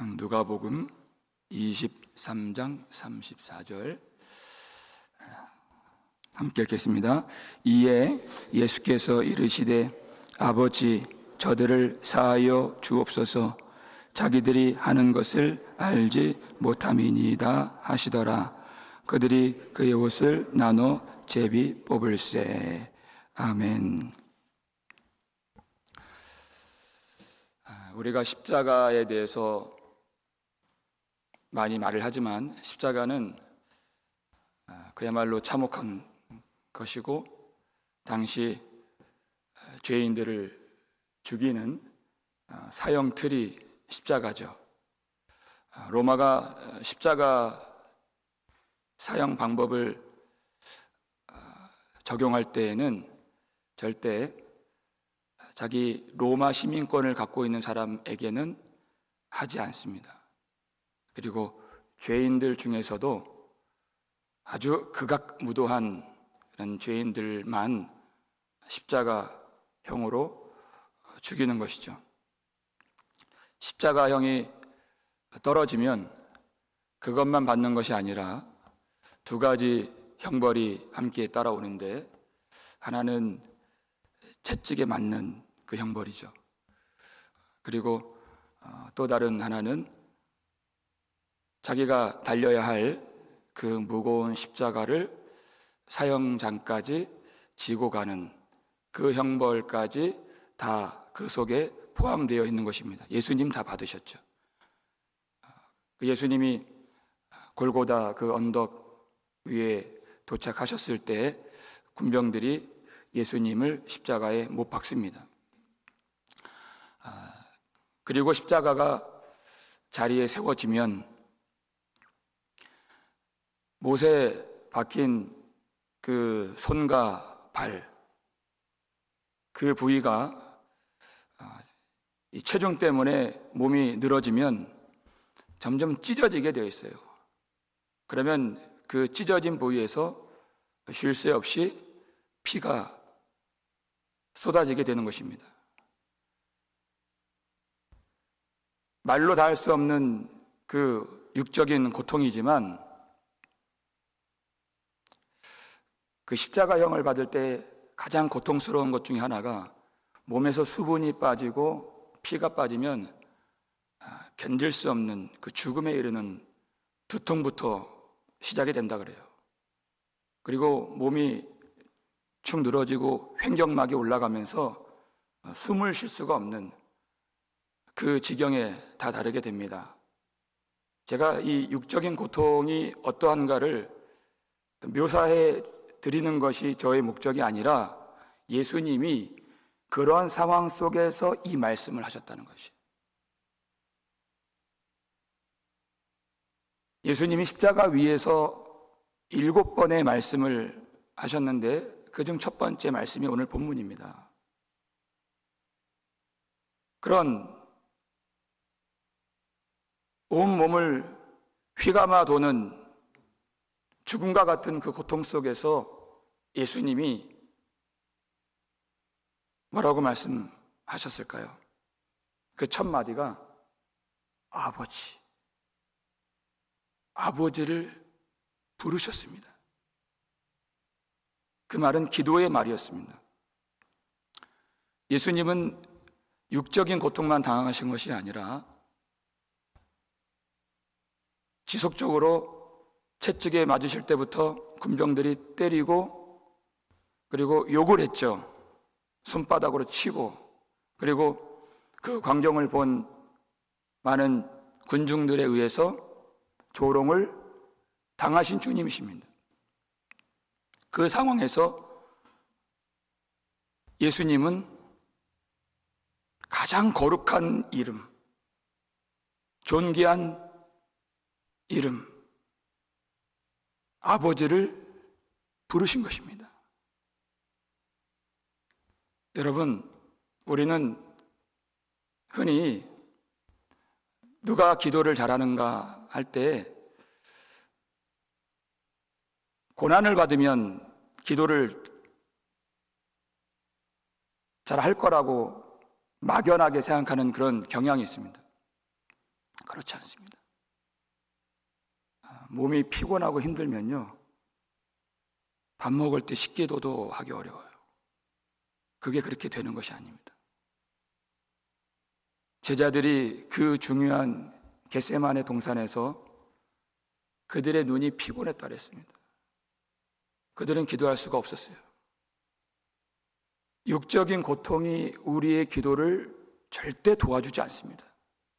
누가복음 23장 34절 함께 읽겠습니다. 이에 예수께서 이르시되 아버지 저들을 사하여 주옵소서. 자기들이 하는 것을 알지 못함이니이다 하시더라. 그들이 그의 옷을 나눠 제비 뽑을세. 아멘. 우리가 십자가에 대해서 많이 말을 하지만 십자가는 그야말로 참혹한 것이고 당시 죄인들을 죽이는 사형 틀이 십자가죠. 로마가 십자가 사형 방법을 적용할 때에는 절대 자기 로마 시민권을 갖고 있는 사람에게는 하지 않습니다. 그리고 죄인들 중에서도 아주 극악무도한 그런 죄인들만 십자가형으로 죽이는 것이죠. 십자가형이 떨어지면 그것만 받는 것이 아니라 두 가지 형벌이 함께 따라오는데 하나는 채찍에 맞는 그 형벌이죠. 그리고 또 다른 하나는 자기가 달려야 할 그 무거운 십자가를 사형장까지 지고 가는 그 형벌까지 다 그 속에 포함되어 있는 것입니다. 예수님 다 받으셨죠. 예수님이 골고다 그 언덕 위에 도착하셨을 때 군병들이 예수님을 십자가에 못 박습니다. 그리고 십자가가 자리에 세워지면 못에 박힌 그 손과 발, 그 부위가 이 체중 때문에 몸이 늘어지면 점점 찢어지게 되어 있어요. 그러면 그 찢어진 부위에서 쉴 새 없이 피가 쏟아지게 되는 것입니다. 말로 다 할 수 없는 그 육적인 고통이지만 그 십자가형을 받을 때 가장 고통스러운 것 중에 하나가 몸에서 수분이 빠지고 피가 빠지면 견딜 수 없는 그 죽음에 이르는 두통부터 시작이 된다 그래요. 그리고 몸이 축 늘어지고 횡격막이 올라가면서 숨을 쉴 수가 없는 그 지경에 다 다르게 됩니다. 제가 이 육적인 고통이 어떠한가를 묘사해 드리는 것이 저의 목적이 아니라 예수님이 그러한 상황 속에서 이 말씀을 하셨다는 것이. 예수님이 십자가 위에서 7번의 말씀을 하셨는데 그중 첫 번째 말씀이 오늘 본문입니다. 그런 온 몸을 휘감아 도는 죽음과 같은 그 고통 속에서 예수님이 뭐라고 말씀하셨을까요? 그 첫 마디가 아버지를 부르셨습니다. 그 말은 기도의 말이었습니다. 예수님은 육적인 고통만 당하신 것이 아니라 지속적으로 채찍에 맞으실 때부터 군병들이 때리고 그리고 욕을 했죠. 손바닥으로 치고 그리고 그 광경을 본 많은 군중들에 의해서 조롱을 당하신 주님이십니다. 그 상황에서 예수님은 가장 거룩한 이름, 존귀한 이름, 아버지를 부르신 것입니다. 여러분, 우리는 흔히 누가 기도를 잘하는가 할 때 고난을 받으면 기도를 잘 할 거라고 막연하게 생각하는 그런 경향이 있습니다. 그렇지 않습니다. 몸이 피곤하고 힘들면요, 밥 먹을 때 식기도도 하기 어려워요. 그게 그렇게 되는 것이 아닙니다. 제자들이 그 중요한 겟세마네 동산에서 그들의 눈이 피곤했다 그랬습니다. 그들은 기도할 수가 없었어요. 육적인 고통이 우리의 기도를 절대 도와주지 않습니다.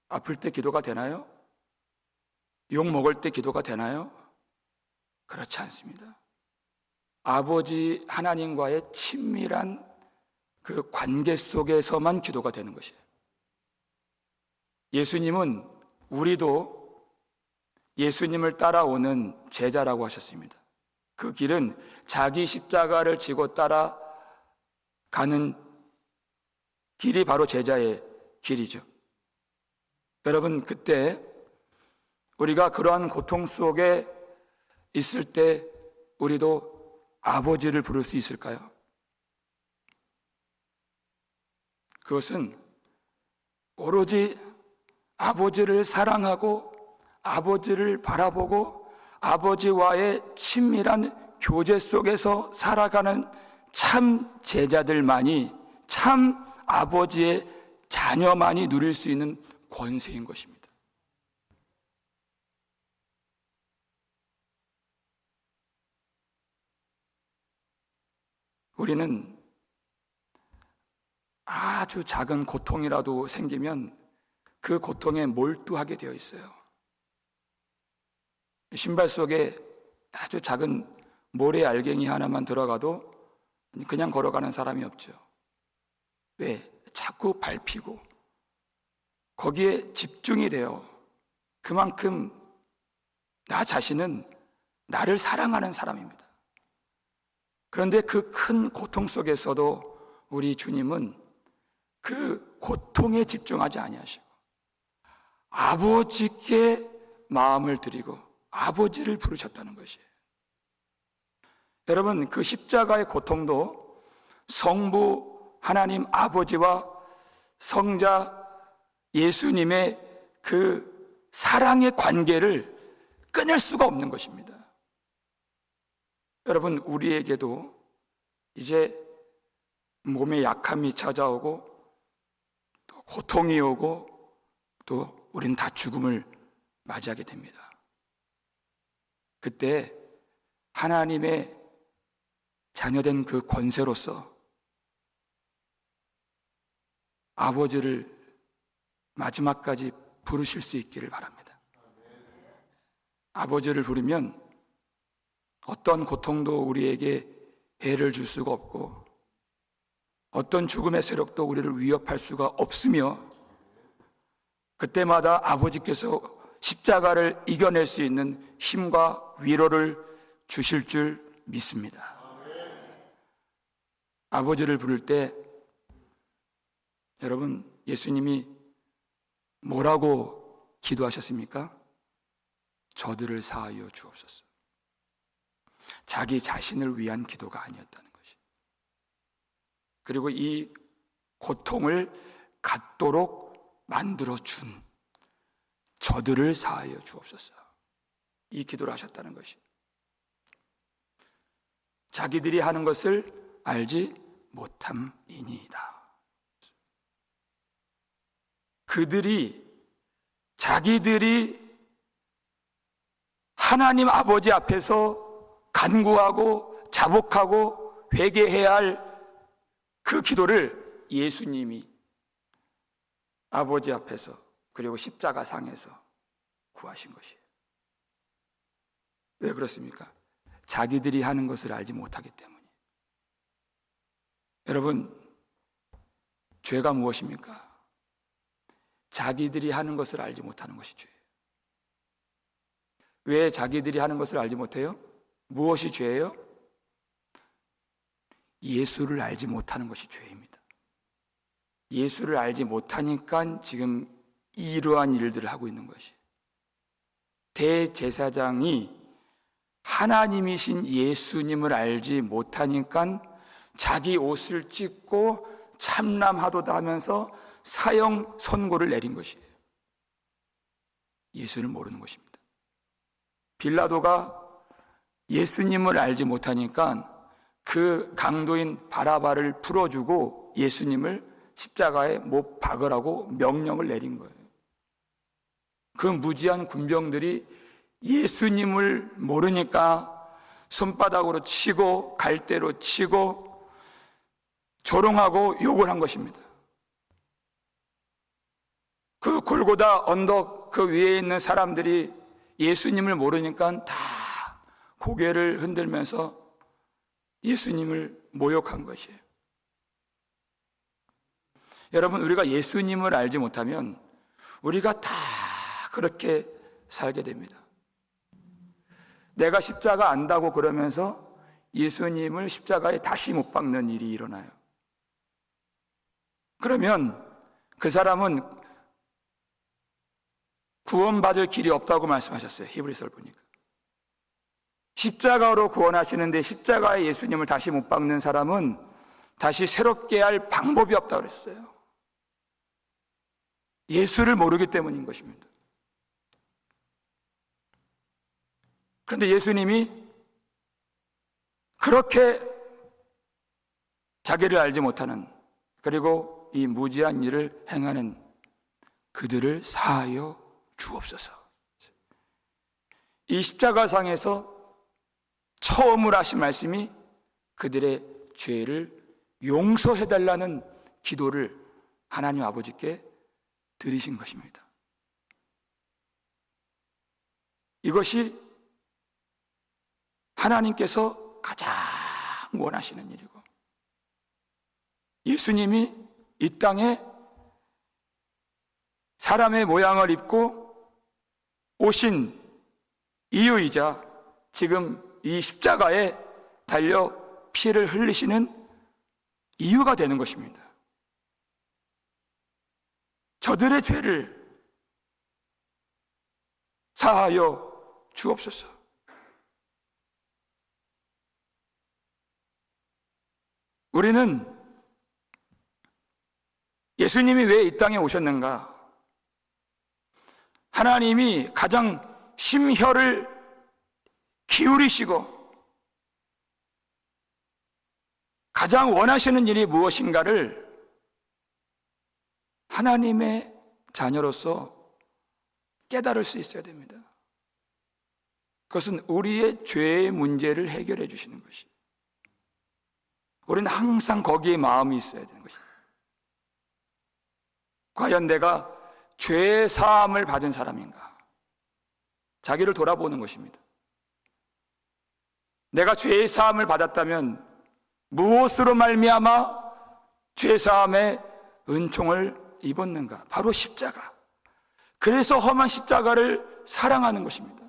아플 때 기도가 되나요? 욕 먹을 때 기도가 되나요? 그렇지 않습니다. 아버지 하나님과의 친밀한 그 관계 속에서만 기도가 되는 것이에요. 예수님은 우리도 예수님을 따라오는 제자라고 하셨습니다. 그 길은 자기 십자가를 지고 따라가는 길이 바로 제자의 길이죠. 여러분, 그때 우리가 그러한 고통 속에 있을 때 우리도 아버지를 부를 수 있을까요? 그것은 오로지 아버지를 사랑하고 아버지를 바라보고 아버지와의 친밀한 교제 속에서 살아가는 참 제자들만이, 참 아버지의 자녀만이 누릴 수 있는 권세인 것입니다. 우리는 아주 작은 고통이라도 생기면 그 고통에 몰두하게 되어 있어요. 신발 속에 아주 작은 모래 알갱이 하나만 들어가도 그냥 걸어가는 사람이 없죠. 왜? 자꾸 밟히고 거기에 집중이 돼요. 그만큼 나 자신은 나를 사랑하는 사람입니다. 그런데 그 큰 고통 속에서도 우리 주님은 그 고통에 집중하지 아니하시고 아버지께 마음을 드리고 아버지를 부르셨다는 것이에요. 여러분, 그 십자가의 고통도 성부 하나님 아버지와 성자 예수님의 그 사랑의 관계를 끊을 수가 없는 것입니다. 여러분, 우리에게도 이제 몸에 약함이 찾아오고 또 고통이 오고 또 우리는 다 죽음을 맞이하게 됩니다. 그때 하나님의 자녀된 그 권세로서 아버지를 마지막까지 부르실 수 있기를 바랍니다. 아버지를 부르면 어떤 고통도 우리에게 해를 줄 수가 없고 어떤 죽음의 세력도 우리를 위협할 수가 없으며 그때마다 아버지께서 십자가를 이겨낼 수 있는 힘과 위로를 주실 줄 믿습니다. 아버지를 부를 때 여러분, 예수님이 뭐라고 기도하셨습니까? 저들을 사하여 주옵소서. 자기 자신을 위한 기도가 아니었다는 것이. 그리고 이 고통을 갖도록 만들어 준 저들을 사하여 주옵소서. 이 기도를 하셨다는 것이. 자기들이 하는 것을 알지 못함이니이다. 자기들이 하나님 아버지 앞에서 간구하고 자복하고 회개해야 할 그 기도를 예수님이 아버지 앞에서 그리고 십자가상에서 구하신 것이에요. 왜 그렇습니까? 자기들이 하는 것을 알지 못하기 때문이에요. 여러분, 죄가 무엇입니까? 자기들이 하는 것을 알지 못하는 것이 죄예요. 왜 자기들이 하는 것을 알지 못해요? 무엇이 죄예요? 예수를 알지 못하는 것이 죄입니다. 예수를 알지 못하니까 지금 이러한 일들을 하고 있는 것이. 대제사장이 하나님이신 예수님을 알지 못하니까 자기 옷을 찢고 참남하도다 하면서 사형 선고를 내린 것이에요. 예수를 모르는 것입니다. 빌라도가 예수님을 알지 못하니까 그 강도인 바라바를 풀어주고 예수님을 십자가에 못 박으라고 명령을 내린 거예요. 그 무지한 군병들이 예수님을 모르니까 손바닥으로 치고 갈대로 치고 조롱하고 욕을 한 것입니다. 그 골고다 언덕 그 위에 있는 사람들이 예수님을 모르니까 다 고개를 흔들면서 예수님을 모욕한 것이에요. 여러분, 우리가 예수님을 알지 못하면 우리가 다 그렇게 살게 됩니다. 내가 십자가 안다고 그러면서 예수님을 십자가에 다시 못 박는 일이 일어나요. 그러면 그 사람은 구원받을 길이 없다고 말씀하셨어요. 히브리서를 보니까. 십자가로 구원하시는데 십자가에 예수님을 다시 못 박는 사람은 다시 새롭게 할 방법이 없다고 그랬어요. 예수를 모르기 때문인 것입니다. 그런데 예수님이 그렇게 자기를 알지 못하는, 그리고 이 무지한 일을 행하는 그들을 사하여 주옵소서. 이 십자가상에서 처음으로 하신 말씀이 그들의 죄를 용서해달라는 기도를 하나님 아버지께 드리신 것입니다. 이것이 하나님께서 가장 원하시는 일이고, 예수님이 이 땅에 사람의 모양을 입고 오신 이유이자 지금 이 십자가에 달려 피를 흘리시는 이유가 되는 것입니다. 저들의 죄를 사하여 주옵소서. 우리는 예수님이 왜 이 땅에 오셨는가? 하나님이 가장 심혈을 기울이시고 가장 원하시는 일이 무엇인가를 하나님의 자녀로서 깨달을 수 있어야 됩니다. 그것은 우리의 죄의 문제를 해결해 주시는 것이. 우리는 항상 거기에 마음이 있어야 되는 것입니다. 과연 내가 죄 사함을 받은 사람인가? 자기를 돌아보는 것입니다. 내가 죄 사함을 받았다면 무엇으로 말미암아 죄 사함의 은총을 입었는가? 바로 십자가. 그래서 험한 십자가를 사랑하는 것입니다.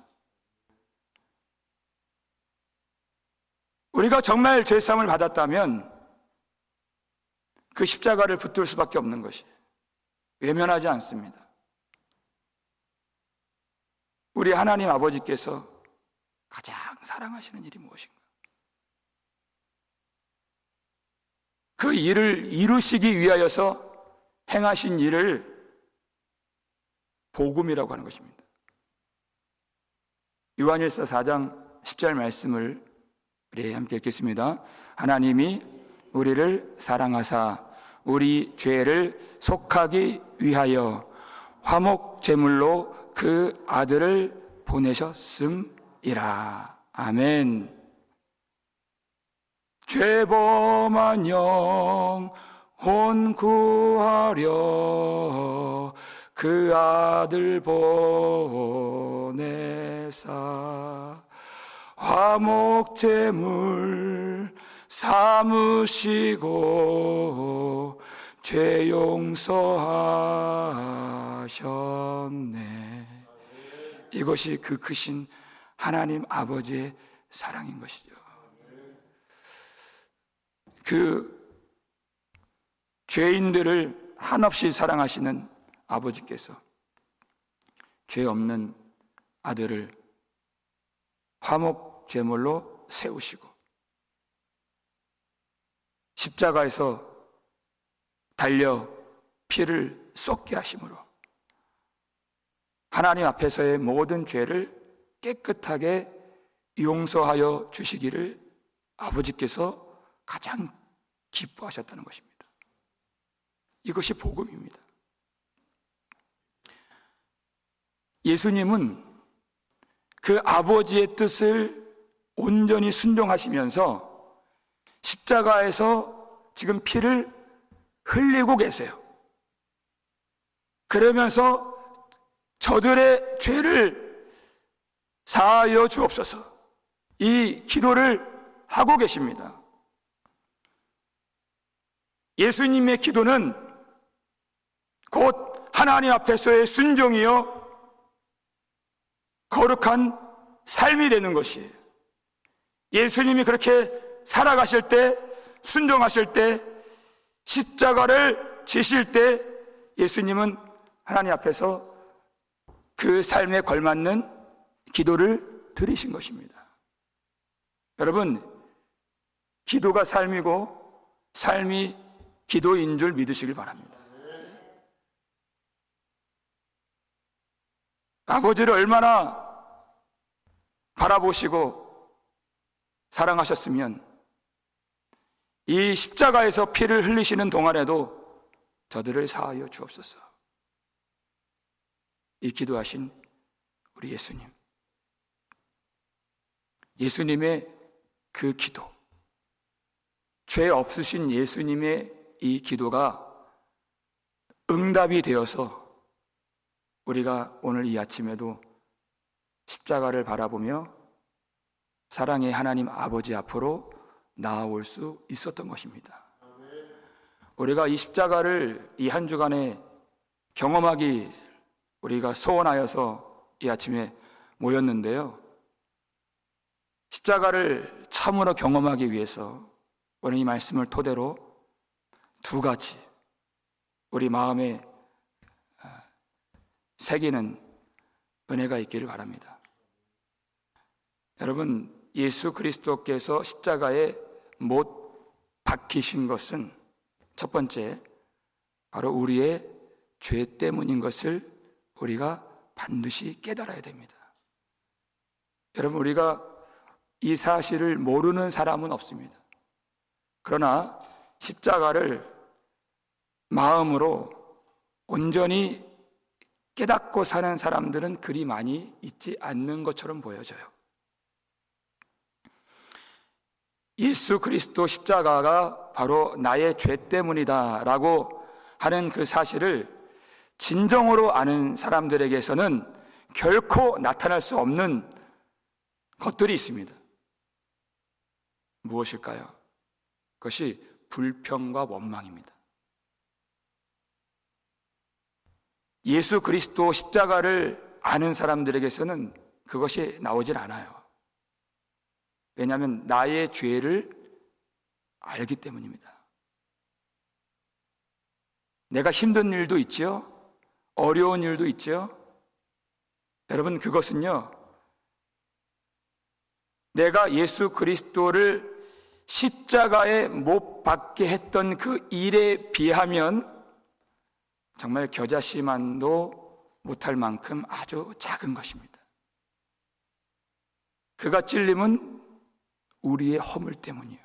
우리가 정말 죄 사함을 받았다면 그 십자가를 붙들 수밖에 없는 것이 외면하지 않습니다. 우리 하나님 아버지께서 가장 사랑하시는 일이 무엇인가? 그 일을 이루시기 위하여서 행하신 일을 복음이라고 하는 것입니다. 요한일서 4장 10절 말씀을 우리 함께 읽겠습니다. 하나님이 우리를 사랑하사 우리 죄를 속하기 위하여 화목 제물로 그 아들을 보내셨음이라. 아멘. 죄범한 영혼 구하려 그 아들 보내사 화목 제물 삼으시고 죄 용서하셨네. 이것이 그 크신 하나님 아버지의 사랑인 것이죠. 그 죄인들을 한없이 사랑하시는 아버지께서 죄 없는 아들을 화목 제물로 세우시고 십자가에서 달려 피를 쏟게 하심으로 하나님 앞에서의 모든 죄를 깨끗하게 용서하여 주시기를 아버지께서 가장 기뻐하셨다는 것입니다. 이것이 복음입니다. 예수님은 그 아버지의 뜻을 온전히 순종하시면서 십자가에서 지금 피를 흘리고 계세요. 그러면서 저들의 죄를 사하여 주옵소서, 이 기도를 하고 계십니다. 예수님의 기도는 곧 하나님 앞에서의 순종이요 거룩한 삶이 되는 것이에요. 예수님이 그렇게 살아가실 때, 순종하실 때, 십자가를 지실 때 예수님은 하나님 앞에서 그 삶에 걸맞는 기도를 드리신 것입니다. 여러분, 기도가 삶이고 삶이 기도인 줄 믿으시길 바랍니다. 아버지를 얼마나 바라보시고 사랑하셨으면 이 십자가에서 피를 흘리시는 동안에도 저들을 사하여 주옵소서. 이 기도하신 우리 예수님, 예수님의 그 기도, 죄 없으신 예수님의 이 기도가 응답이 되어서 우리가 오늘 이 아침에도 십자가를 바라보며 사랑의 하나님 아버지 앞으로 나아올 수 있었던 것입니다. 우리가 이 십자가를 이 한 주간에 경험하기 우리가 소원하여서 이 아침에 모였는데요, 십자가를 참으로 경험하기 위해서 오늘 이 말씀을 토대로 두 가지 우리 마음에 새기는 은혜가 있기를 바랍니다. 여러분, 예수 그리스도께서 십자가에 못 박히신 것은 첫 번째, 바로 우리의 죄 때문인 것을 우리가 반드시 깨달아야 됩니다. 여러분, 우리가 이 사실을 모르는 사람은 없습니다. 그러나 십자가를 마음으로 온전히 깨닫고 사는 사람들은 그리 많이 있지 않는 것처럼 보여져요. 예수 그리스도 십자가가 바로 나의 죄 때문이다라고 하는 그 사실을 진정으로 아는 사람들에게서는 결코 나타날 수 없는 것들이 있습니다. 무엇일까요? 그것이 불평과 원망입니다. 예수 그리스도 십자가를 아는 사람들에게서는 그것이 나오질 않아요. 왜냐하면 나의 죄를 알기 때문입니다. 내가 힘든 일도 있죠. 어려운 일도 있죠. 여러분, 그것은요, 내가 예수 그리스도를 십자가에 못 박게 했던 그 일에 비하면 정말 겨자씨만도 못할 만큼 아주 작은 것입니다. 그가 찔림은 우리의 허물 때문이에요.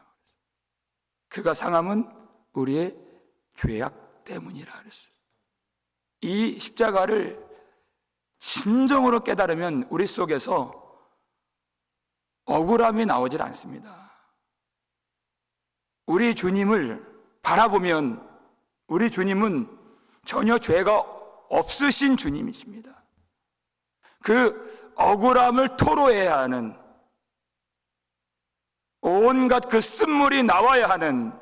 그가 상함은 우리의 죄악 때문이라 그랬어요. 이 십자가를 진정으로 깨달으면 우리 속에서 억울함이 나오질 않습니다. 우리 주님을 바라보면 우리 주님은 전혀 죄가 없으신 주님이십니다. 그 억울함을 토로해야 하는, 온갖 그 쓴물이 나와야 하는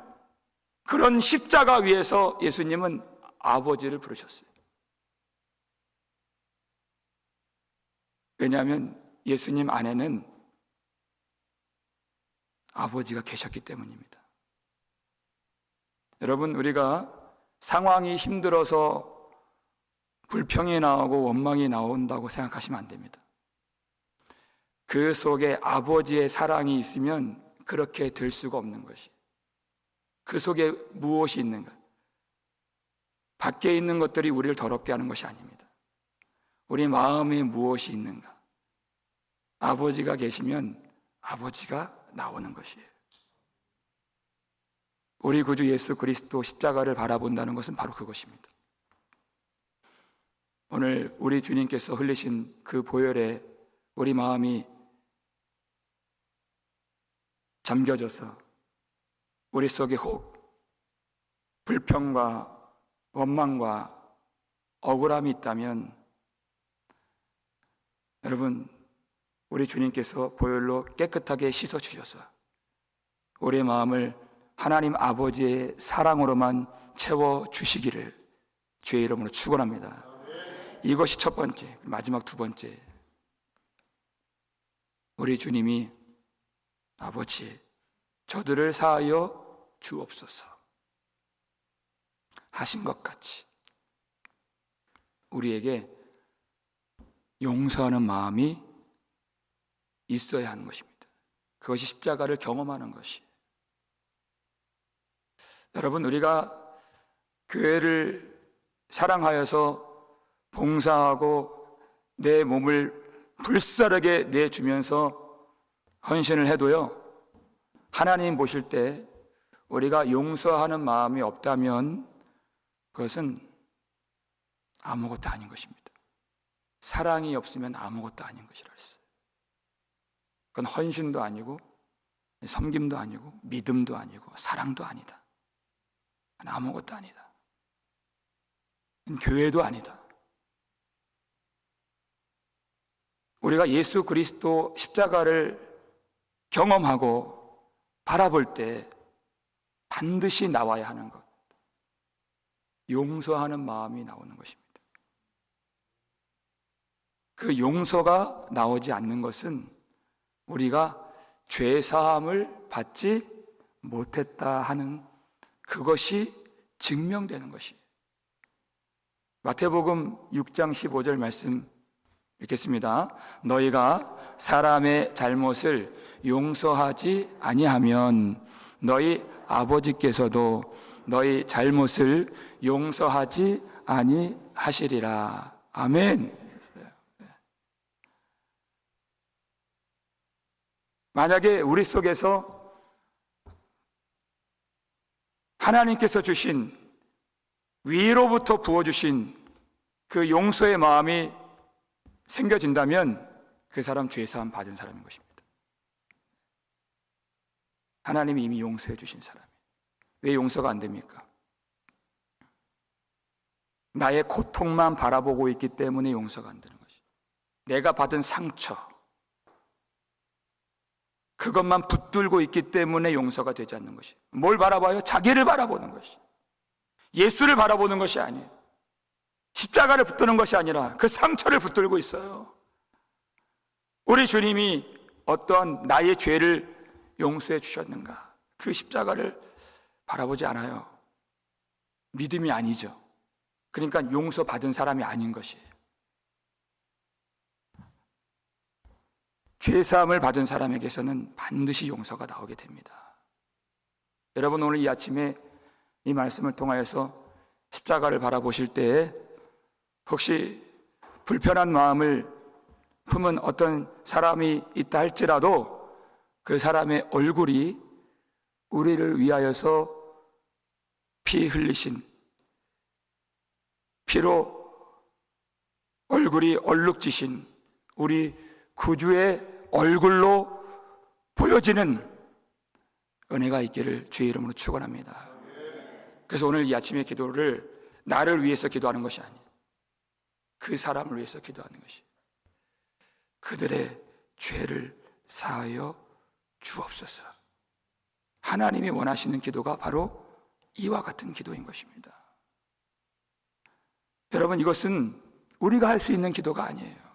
그런 십자가 위에서 예수님은 아버지를 부르셨어요. 왜냐하면 예수님 안에는 아버지가 계셨기 때문입니다. 여러분, 우리가 상황이 힘들어서 불평이 나오고 원망이 나온다고 생각하시면 안 됩니다. 그 속에 아버지의 사랑이 있으면 그렇게 될 수가 없는 것이, 그 속에 무엇이 있는가? 밖에 있는 것들이 우리를 더럽게 하는 것이 아닙니다. 우리 마음에 무엇이 있는가? 아버지가 계시면 아버지가 나오는 것이에요. 우리 구주 예수 그리스도 십자가를 바라본다는 것은 바로 그것입니다. 오늘 우리 주님께서 흘리신 그 보혈에 우리 마음이 잠겨져서 우리 속에 혹 불평과 원망과 억울함이 있다면 여러분, 우리 주님께서 보혈로 깨끗하게 씻어주셔서 우리의 마음을 하나님 아버지의 사랑으로만 채워주시기를 주의 이름으로 축원합니다. 이것이 첫 번째, 마지막 두 번째, 우리 주님이 아버지, 저들을 사하여 주옵소서 하신 것 같이 우리에게 용서하는 마음이 있어야 하는 것입니다. 그것이 십자가를 경험하는 것이. 여러분, 우리가 교회를 사랑하여서 봉사하고 내 몸을 불사르게 내주면서 헌신을 해도요, 하나님 보실 때 우리가 용서하는 마음이 없다면 그것은 아무것도 아닌 것입니다. 사랑이 없으면 아무것도 아닌 것이라 했어요. 그건 헌신도 아니고 섬김도 아니고 믿음도 아니고 사랑도 아니다. 아무것도 아니다. 교회도 아니다. 우리가 예수 그리스도 십자가를 경험하고 바라볼 때 반드시 나와야 하는 것, 용서하는 마음이 나오는 것입니다. 그 용서가 나오지 않는 것은 우리가 죄사함을 받지 못했다 하는 그것이 증명되는 것이에요. 마태복음 6장 15절 말씀 읽겠습니다. 너희가 사람의 잘못을 용서하지 아니하면 너희 아버지께서도 너희 잘못을 용서하지 아니하시리라. 아멘. 만약에 우리 속에서 하나님께서 주신 위로부터 부어주신 그 용서의 마음이 생겨진다면 그 사람 죄사함 받은 사람인 것입니다. 하나님이 이미 용서해 주신 사람이에요. 왜 용서가 안 됩니까? 나의 고통만 바라보고 있기 때문에 용서가 안 되는 것이에요. 내가 받은 상처, 그것만 붙들고 있기 때문에 용서가 되지 않는 것이에요. 뭘 바라봐요? 자기를 바라보는 것이, 예수를 바라보는 것이 아니에요. 십자가를 붙드는 것이 아니라 그 상처를 붙들고 있어요. 우리 주님이 어떤 나의 죄를 용서해 주셨는가, 그 십자가를 바라보지 않아요. 믿음이 아니죠. 그러니까 용서받은 사람이 아닌 것이에요. 죄사함을 받은 사람에게서는 반드시 용서가 나오게 됩니다. 여러분, 오늘 이 아침에 이 말씀을 통하여서 십자가를 바라보실 때에 혹시 불편한 마음을 품은 어떤 사람이 있다 할지라도 그 사람의 얼굴이 우리를 위하여서 피 흘리신, 피로 얼굴이 얼룩지신 우리 구주의 얼굴로 보여지는 은혜가 있기를 주의 이름으로 축원합니다. 그래서 오늘 이 아침의 기도를 나를 위해서 기도하는 것이 아니에요. 그 사람을 위해서 기도하는 것이, 그들의 죄를 사하여 주옵소서. 하나님이 원하시는 기도가 바로 이와 같은 기도인 것입니다. 여러분, 이것은 우리가 할 수 있는 기도가 아니에요.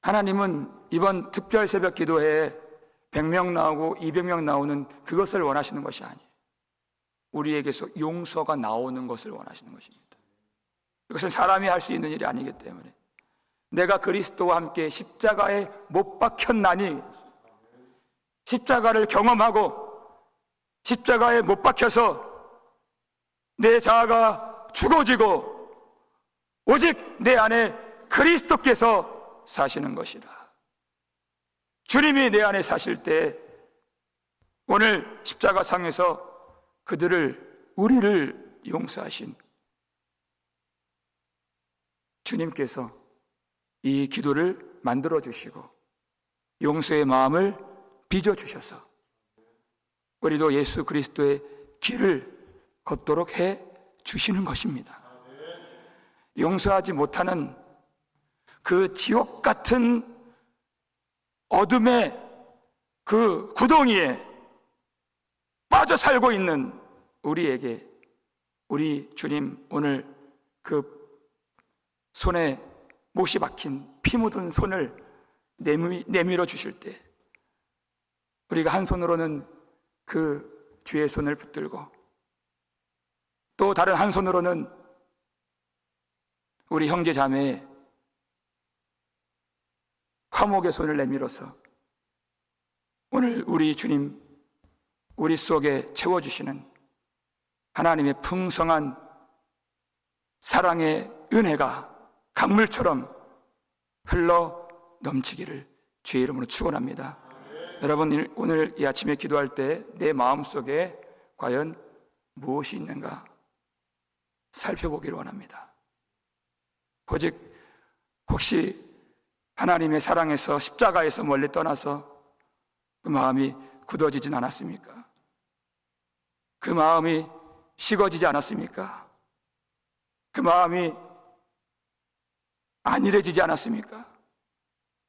하나님은 이번 특별 새벽 기도에 100명 나오고 200명 나오는 그것을 원하시는 것이 아니에요. 우리에게서 용서가 나오는 것을 원하시는 것입니다. 이것은 사람이 할 수 있는 일이 아니기 때문에 내가 그리스도와 함께 십자가에 못 박혔나니, 십자가를 경험하고 십자가에 못 박혀서 내 자아가 죽어지고 오직 내 안에 그리스도께서 사시는 것이라. 주님이 내 안에 사실 때 오늘 십자가상에서 우리를 용서하신 주님께서 이 기도를 만들어 주시고 용서의 마음을 빚어 주셔서 우리도 예수 그리스도의 길을 걷도록 해 주시는 것입니다. 용서하지 못하는 그 지옥 같은 어둠의 그 구덩이에 빠져 살고 있는 우리에게 우리 주님 오늘 그 손에 못이 박힌 피 묻은 손을 내밀어 주실 때 우리가 한 손으로는 그 주의 손을 붙들고 또 다른 한 손으로는 우리 형제 자매의 화목의 손을 내밀어서 오늘 우리 주님 우리 속에 채워주시는 하나님의 풍성한 사랑의 은혜가 강물처럼 흘러 넘치기를 주의 이름으로 축원합니다. 여러분 오늘 이 아침에 기도할 때 내 마음속에 과연 무엇이 있는가 살펴보기를 원합니다. 오직 혹시 하나님의 사랑에서 십자가에서 멀리 떠나서 그 마음이 굳어지진 않았습니까? 그 마음이 식어지지 않았습니까? 그 마음이 안일해지지 않았습니까?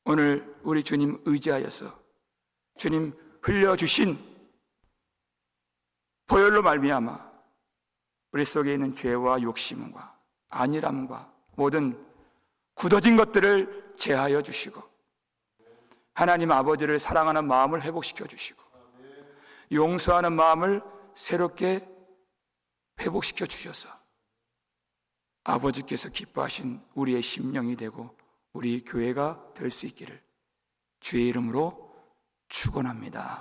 오늘 우리 주님 의지하여서 주님 흘려주신 보혈로 말미암아 우리 속에 있는 죄와 욕심과 안일함과 모든 굳어진 것들을 제하여 주시고 하나님 아버지를 사랑하는 마음을 회복시켜 주시고 용서하는 마음을 새롭게 회복시켜 주셔서 아버지께서 기뻐하신 우리의 심령이 되고 우리 교회가 될 수 있기를 주의 이름으로 축원합니다.